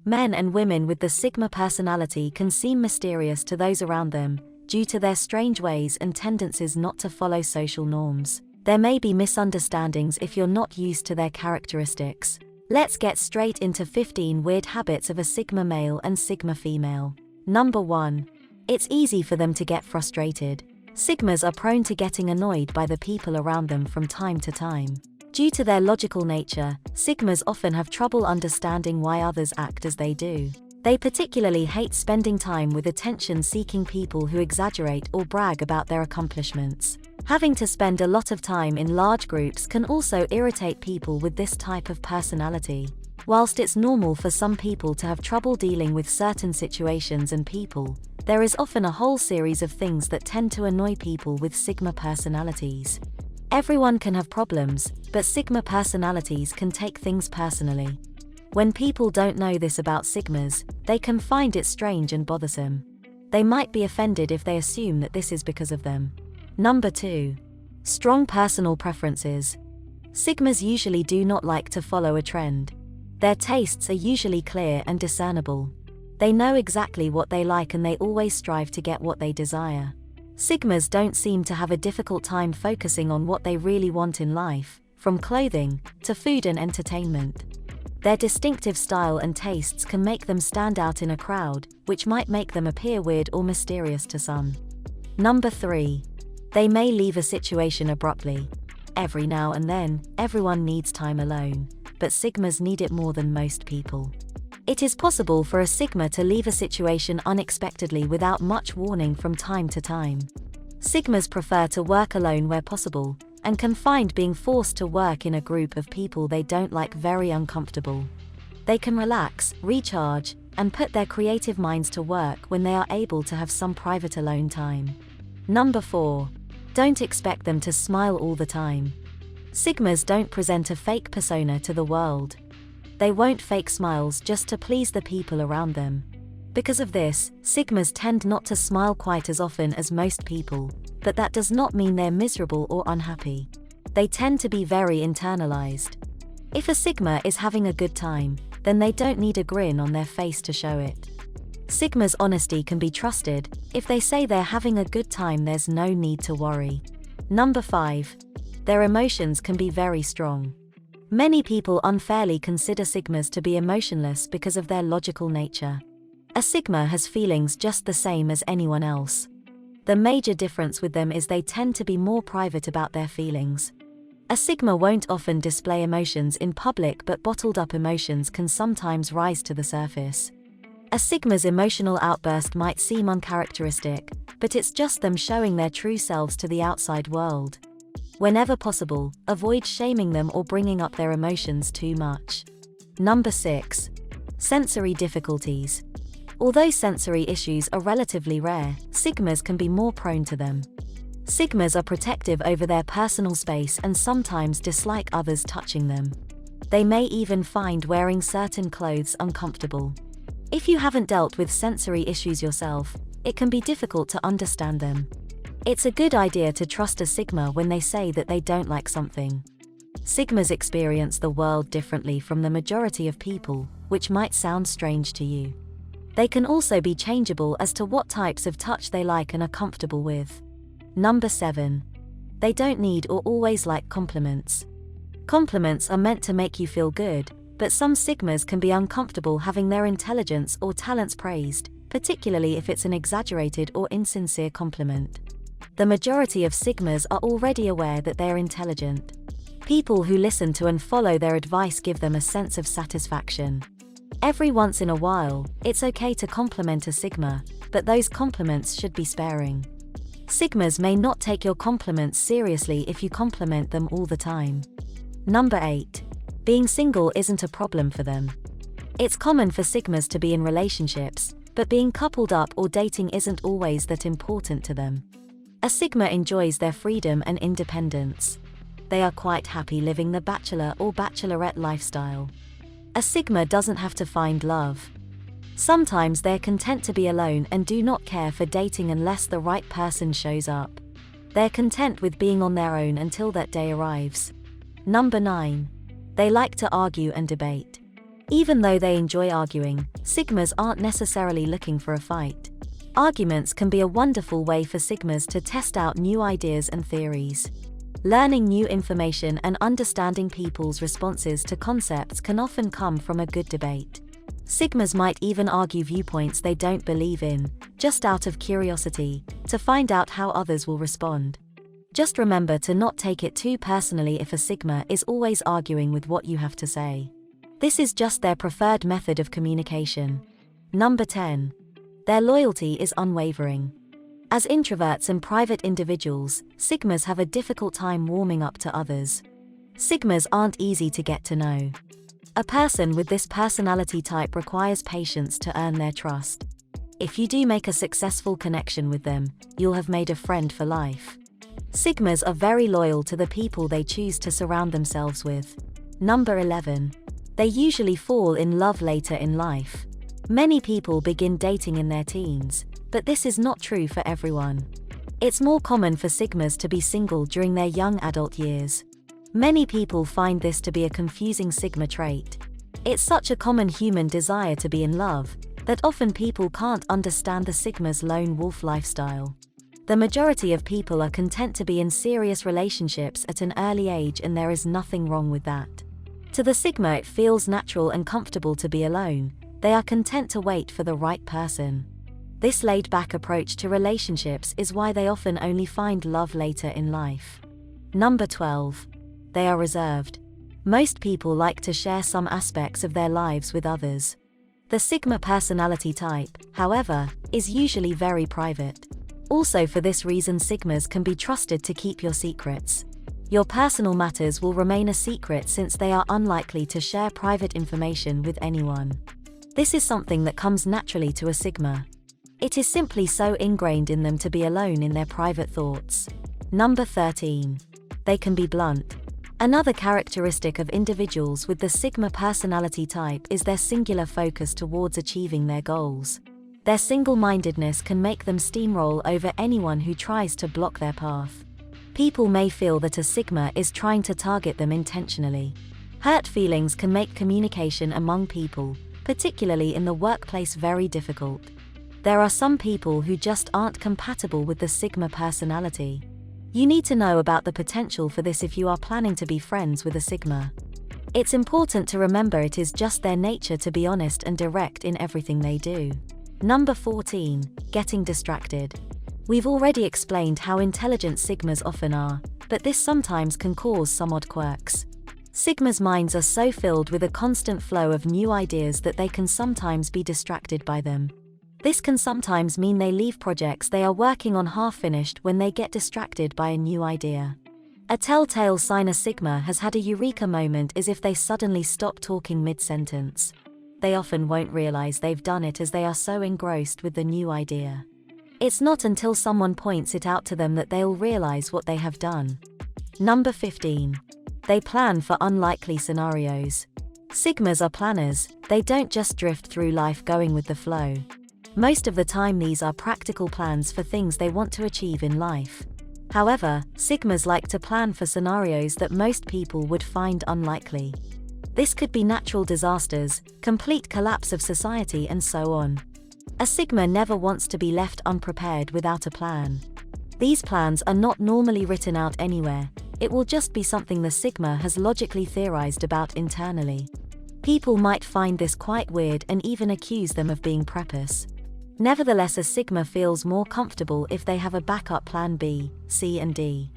Men and women with the Sigma personality can seem mysterious to those around them, due to their strange ways and tendencies not to follow social norms. There may be misunderstandings if you're not used to their characteristics. Let's get straight into 15 weird habits of a Sigma male and Sigma female. Number 1. It's easy for them to get frustrated. Sigmas are prone to getting annoyed by the people around them from time to time. Due to their logical nature, Sigmas often have trouble understanding why others act as they do. They particularly hate spending time with attention-seeking people who exaggerate or brag about their accomplishments. Having to spend a lot of time in large groups can also irritate people with this type of personality. Whilst it's normal for some people to have trouble dealing with certain situations and people, there is often a whole series of things that tend to annoy people with Sigma personalities. Everyone can have problems, but Sigma personalities can take things personally. When people don't know this about Sigmas, they can find it strange and bothersome. They might be offended if they assume that this is because of them. Number 2. Strong personal preferences. Sigmas usually do not like to follow a trend. Their tastes are usually clear and discernible. They know exactly what they like and they always strive to get what they desire. Sigmas don't seem to have a difficult time focusing on what they really want in life, from clothing to food and entertainment. Their distinctive style and tastes can make them stand out in a crowd, which might make them appear weird or mysterious to some. Number 3. They may leave a situation abruptly. Every now and then, everyone needs time alone, but Sigmas need it more than most people. It is possible for a Sigma to leave a situation unexpectedly without much warning from time to time. Sigmas prefer to work alone where possible, and can find being forced to work in a group of people they don't like very uncomfortable. They can relax, recharge, and put their creative minds to work when they are able to have some private alone time. Number 4. Don't expect them to smile all the time. Sigmas don't present a fake persona to the world. They won't fake smiles just to please the people around them. Because of this, Sigmas tend not to smile quite as often as most people, but that does not mean they're miserable or unhappy. They tend to be very internalized. If a Sigma is having a good time, then they don't need a grin on their face to show it. Sigma's honesty can be trusted. If they say they're having a good time, there's no need to worry. Number 5. Their emotions can be very strong. Many people unfairly consider Sigmas to be emotionless because of their logical nature. A Sigma has feelings just the same as anyone else. The major difference with them is they tend to be more private about their feelings. A Sigma won't often display emotions in public, but bottled up emotions can sometimes rise to the surface. A Sigma's emotional outburst might seem uncharacteristic, but it's just them showing their true selves to the outside world. Whenever possible, avoid shaming them or bringing up their emotions too much. Number 6. Sensory difficulties. Although sensory issues are relatively rare, Sigmas can be more prone to them. Sigmas are protective over their personal space and sometimes dislike others touching them. They may even find wearing certain clothes uncomfortable. If you haven't dealt with sensory issues yourself, it can be difficult to understand them. It's a good idea to trust a Sigma when they say that they don't like something. Sigmas experience the world differently from the majority of people, which might sound strange to you. They can also be changeable as to what types of touch they like and are comfortable with. Number 7. They don't need or always like compliments. Compliments are meant to make you feel good, but some Sigmas can be uncomfortable having their intelligence or talents praised, particularly if it's an exaggerated or insincere compliment. The majority of Sigmas are already aware that they're intelligent. People who listen to and follow their advice give them a sense of satisfaction. Every once in a while, it's okay to compliment a Sigma, but those compliments should be sparing. Sigmas may not take your compliments seriously if you compliment them all the time. Number 8. Being single isn't a problem for them. It's common for Sigmas to be in relationships, but being coupled up or dating isn't always that important to them. A Sigma enjoys their freedom and independence. They are quite happy living the bachelor or bachelorette lifestyle. A Sigma doesn't have to find love. Sometimes they're content to be alone and do not care for dating unless the right person shows up. They're content with being on their own until that day arrives. Number 9. They like to argue and debate. Even though they enjoy arguing, Sigmas aren't necessarily looking for a fight. Arguments can be a wonderful way for Sigmas to test out new ideas and theories. Learning new information and understanding people's responses to concepts can often come from a good debate. Sigmas might even argue viewpoints they don't believe in, just out of curiosity, to find out how others will respond. Just remember to not take it too personally if a Sigma is always arguing with what you have to say. This is just their preferred method of communication. Number 10. Their loyalty is unwavering. As introverts and private individuals, Sigmas have a difficult time warming up to others. Sigmas aren't easy to get to know. A person with this personality type requires patience to earn their trust. If you do make a successful connection with them, you'll have made a friend for life. Sigmas are very loyal to the people they choose to surround themselves with. Number 11. They usually fall in love later in life. Many people begin dating in their teens, but this is not true for everyone. It's more common for Sigmas to be single during their young adult years. Many people find this to be a confusing Sigma trait. It's such a common human desire to be in love, that often people can't understand the Sigma's lone wolf lifestyle. The majority of people are content to be in serious relationships at an early age, and there is nothing wrong with that. To the Sigma, it feels natural and comfortable to be alone. They are content to wait for the right person. This laid-back approach to relationships is why they often only find love later in life. Number 12. They are reserved. Most people like to share some aspects of their lives with others. The Sigma personality type, however, is usually very private. Also, for this reason, Sigmas can be trusted to keep your secrets. Your personal matters will remain a secret since they are unlikely to share private information with anyone. This is something that comes naturally to a Sigma. It is simply so ingrained in them to be alone in their private thoughts. Number 13. They can be blunt. Another characteristic of individuals with the Sigma personality type is their singular focus towards achieving their goals. Their single-mindedness can make them steamroll over anyone who tries to block their path. People may feel that a Sigma is trying to target them intentionally. Hurt feelings can make communication among people, particularly in the workplace, very difficult. There are some people who just aren't compatible with the Sigma personality. You need to know about the potential for this if you are planning to be friends with a Sigma. It's important to remember it is just their nature to be honest and direct in everything they do. Number 14. Getting distracted. We've already explained how intelligent Sigmas often are, but this sometimes can cause some odd quirks. Sigmas' minds are so filled with a constant flow of new ideas that they can sometimes be distracted by them. This can sometimes mean they leave projects they are working on half-finished when they get distracted by a new idea. A telltale sign a Sigma has had a eureka moment is if they suddenly stop talking mid-sentence. They often won't realize they've done it as they are so engrossed with the new idea. It's not until someone points it out to them that they'll realize what they have done. Number 15. They plan for unlikely scenarios. Sigmas are planners. They don't just drift through life going with the flow. Most of the time these are practical plans for things they want to achieve in life. However, Sigmas like to plan for scenarios that most people would find unlikely. This could be natural disasters, complete collapse of society, and so on. A Sigma never wants to be left unprepared without a plan. These plans are not normally written out anywhere. It will just be something the Sigma has logically theorized about internally. People might find this quite weird and even accuse them of being preppers. Nevertheless, a Sigma feels more comfortable if they have a backup plan B, C and D.